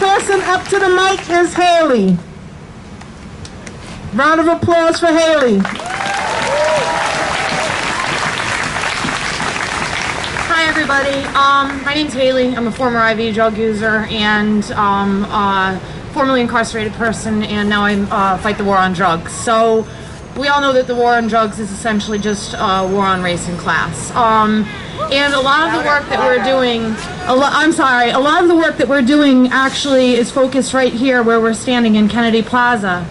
person up to the mic is Haley. Round of applause for Haley. Hi everybody, my name's Haley. I'm a former IV drug user and formerly incarcerated person, and now I fight the war on drugs. So we all know that the war on drugs is essentially just a war on race and class. And a lot of the work that we're doing, a lot of the work that we're doing actually is focused right here where we're standing in Kennedy Plaza,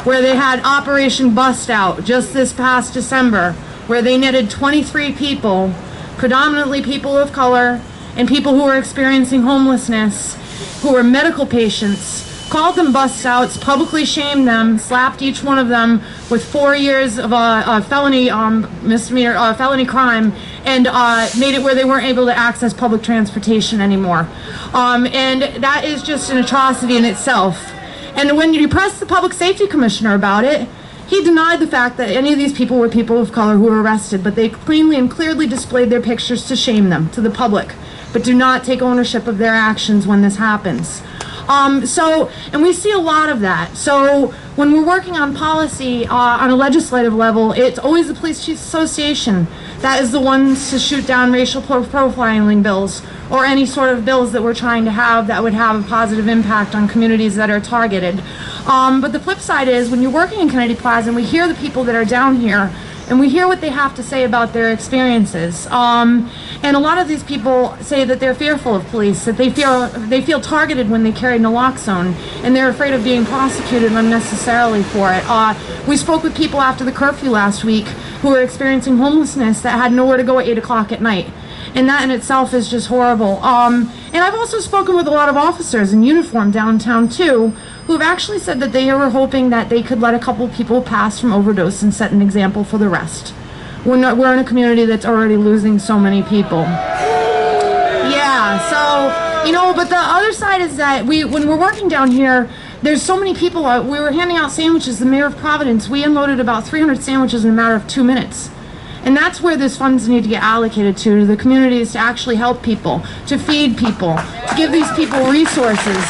where they had Operation Bust Out just this past December, where they netted 23 people, predominantly people of color and people who were experiencing homelessness, who were medical patients, called them bust outs, publicly shamed them, slapped each one of them with 4 years of felony felony crime, and made it where they weren't able to access public transportation anymore. And that is just an atrocity in itself. And when you press the Public Safety Commissioner about it, he denied the fact that any of these people were people of color who were arrested, but they cleanly and clearly displayed their pictures to shame them to the public, but do not take ownership of their actions when this happens. And we see a lot of that. So when we're working on policy on a legislative level, it's always the Police Chiefs Association that is the ones to shoot down racial profiling bills or any sort of bills that we're trying to have that would have a positive impact on communities that are targeted. But the flip side is when you're working in Kennedy Plaza and we hear the people that are down here and we hear what they have to say about their experiences. And a lot of these people say that they're fearful of police, that they feel targeted when they carry naloxone, and they're afraid of being prosecuted unnecessarily for it. We spoke with people after the curfew last week who were experiencing homelessness that had nowhere to go at 8 o'clock at night. And that in itself is just horrible. And I've also spoken with a lot of officers in uniform downtown too, who have actually said that they were hoping that they could let a couple people pass from overdose and set an example for the rest. We're in a community that's already losing so many people. Yeah, so, but the other side is that when we're working down here, there's so many people. We were handing out sandwiches. The mayor of Providence, we unloaded about 300 sandwiches in a matter of 2 minutes. And that's where these funds need to get allocated to the communities, to actually help people, to feed people, to give these people resources.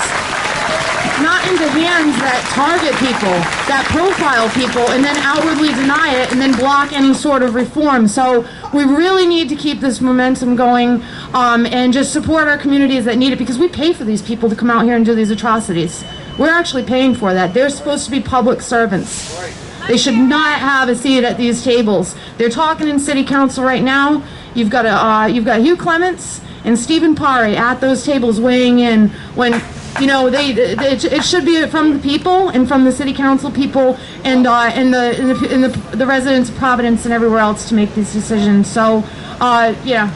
Not into hands that target people, that profile people, and then outwardly deny it, and then block any sort of reform. So we really need to keep this momentum going and just support our communities that need it, because we pay for these people to come out here and do these atrocities. We're actually paying for that. They're supposed to be public servants. They should not have a seat at these tables. They're talking in city council right now. You've got Hugh Clements and Stephen Parry at those tables weighing in when, it should be from the people and from the city council people and the residents of Providence and everywhere else to make these decisions. So, yeah,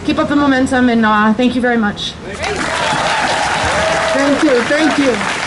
keep up the momentum, and thank you very much. Thank you.